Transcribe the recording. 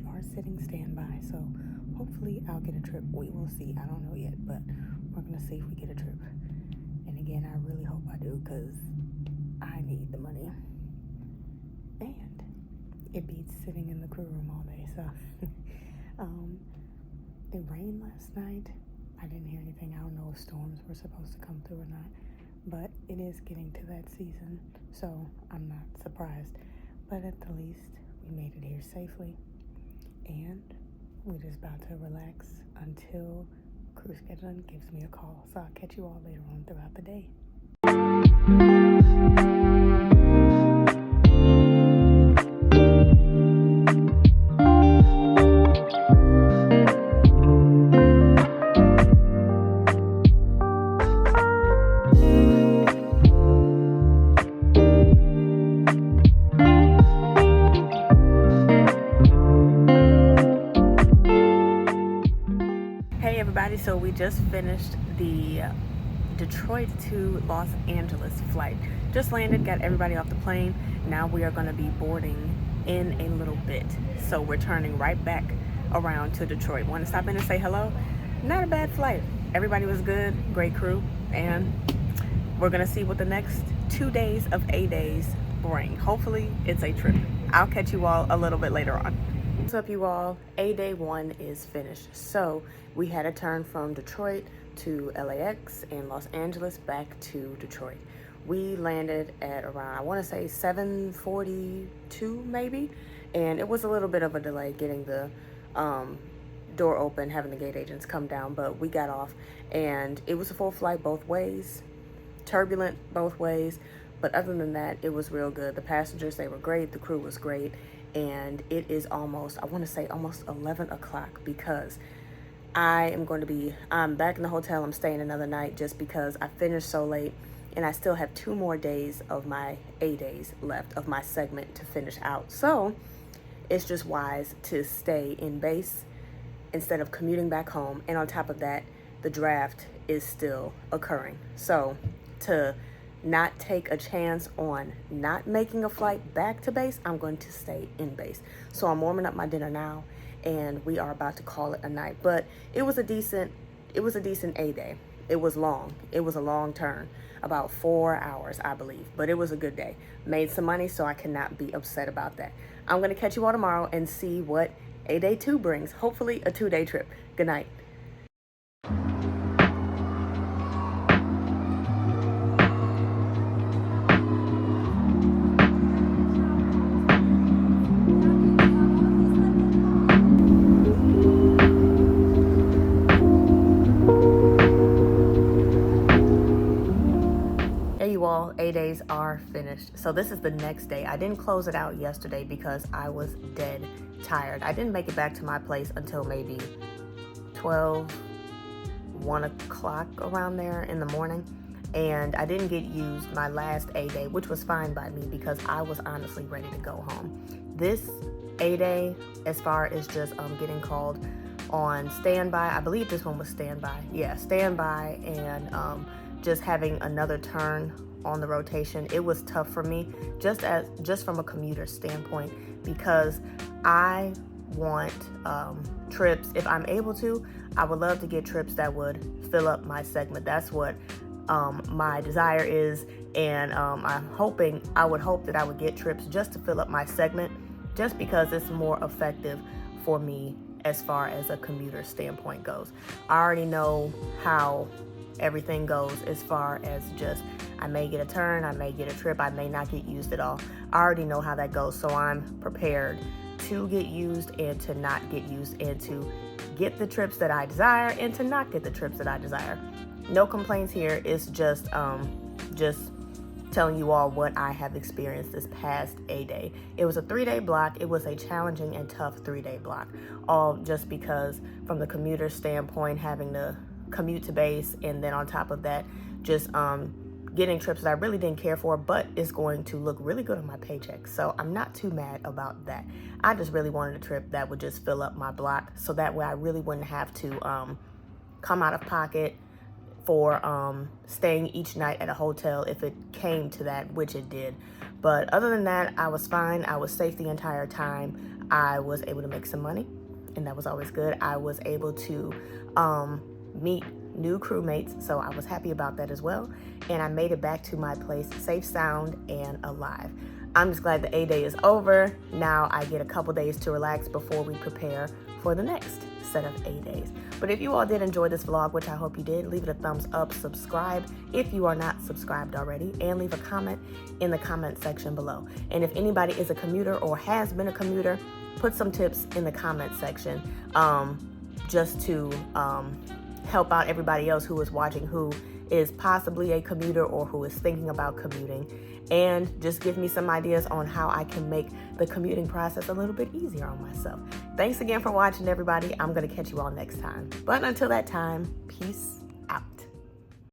are sitting standby, so hopefully I'll get a trip. We will see. I don't know yet, but we're gonna see if we get a trip. And again, I really hope I do, because I need the money. And it beats sitting in the crew room all day. So it rained last night. I didn't hear anything. I don't know if storms were supposed to come through or not, but it is getting to that season, so I'm not surprised. But at the least, we made it here safely, and we're just about to relax until crew scheduling gives me a call. So I'll catch you all later on throughout the day. Hey everybody, so we just finished the Detroit to Los Angeles flight. Just landed, got everybody off the plane. Now we are going to be boarding in a little bit. So we're turning right back around to Detroit. Want to stop in and say hello? Not a bad flight. Everybody was good, great crew, and we're going to see what the next 2 days of A-days bring. Hopefully it's a trip. I'll catch you all a little bit later on. What's up, you all? A-day 1 is finished. So we had a turn from Detroit to LAX and Los Angeles back to Detroit. We landed at around, I want to say 7:42 maybe, and it was a little bit of a delay getting the door open, having the gate agents come down, but we got off, and it was a full flight both ways, turbulent both ways, but other than that, it was real good. The passengers, they were great, the crew was great, and it is almost, I want to say almost 11 o'clock, because I'm back in the hotel. I'm staying another night just because I finished so late, and I still have 2 more days of my A-days left of my segment to finish out. So it's just wise to stay in base instead of commuting back home. And on top of that, the draft is still occurring. So to not take a chance on not making a flight back to base, I'm going to stay in base. So I'm warming up my dinner now, and we are about to call it a night. But it was a decent A-day. It was long. It was a long turn, about 4 hours, I believe, but it was a good day. Made some money, so I cannot be upset about that. I'm going to catch you all tomorrow and see what A-day 2 brings. Hopefully a 2-day trip. Good night. A-days are finished. So this is the next day. I didn't close it out yesterday because I was dead tired. I didn't make it back to my place until maybe 1 o'clock around there in the morning. And I didn't get used my last A-day, which was fine by me because I was honestly ready to go home. This A-day, as far as just getting called on standby, I believe this one was standby. Yeah, standby, and just having another turn on the rotation, it was tough for me just from a commuter standpoint, because I want trips. If I'm able to, I would love to get trips that would fill up my segment. That's what my desire is, and I would hope that I would get trips just to fill up my segment, just because it's more effective for me as far as a commuter standpoint goes. I already know how everything goes as far as just, I may get a turn, I may get a trip, I may not get used at all. I already know how that goes, so I'm prepared to get used and to not get used, and to get the trips that I desire and to not get the trips that I desire. No complaints here. It's just telling you all what I have experienced this past A-day. It was a 3-day block. It was a challenging and tough 3-day block, all just because from the commuter standpoint, having to commute to base, and then on top of that, just getting trips that I really didn't care for, but it's going to look really good on my paycheck. So I'm not too mad about that. I just really wanted a trip that would just fill up my block, so that way I really wouldn't have to come out of pocket for staying each night at a hotel if it came to that, which it did. But other than that, I was fine. I was safe the entire time. I was able to make some money, and that was always good. I was able to meet new crewmates, so I was happy about that as well. And I made it back to my place safe, sound, and alive. I'm just glad the A day is over. Now I get a couple days to relax before we prepare for the next set of A days. But if you all did enjoy this vlog, which I hope you did, leave it a thumbs up, subscribe if you are not subscribed already, and leave a comment in the comment section below. And if anybody is a commuter or has been a commuter, put some tips in the comment section just to help out everybody else who is watching who is possibly a commuter or who is thinking about commuting, and just give me some ideas on how I can make the commuting process a little bit easier on myself. Thanks again for watching, everybody. I'm going to catch you all next time. But until that time, peace out.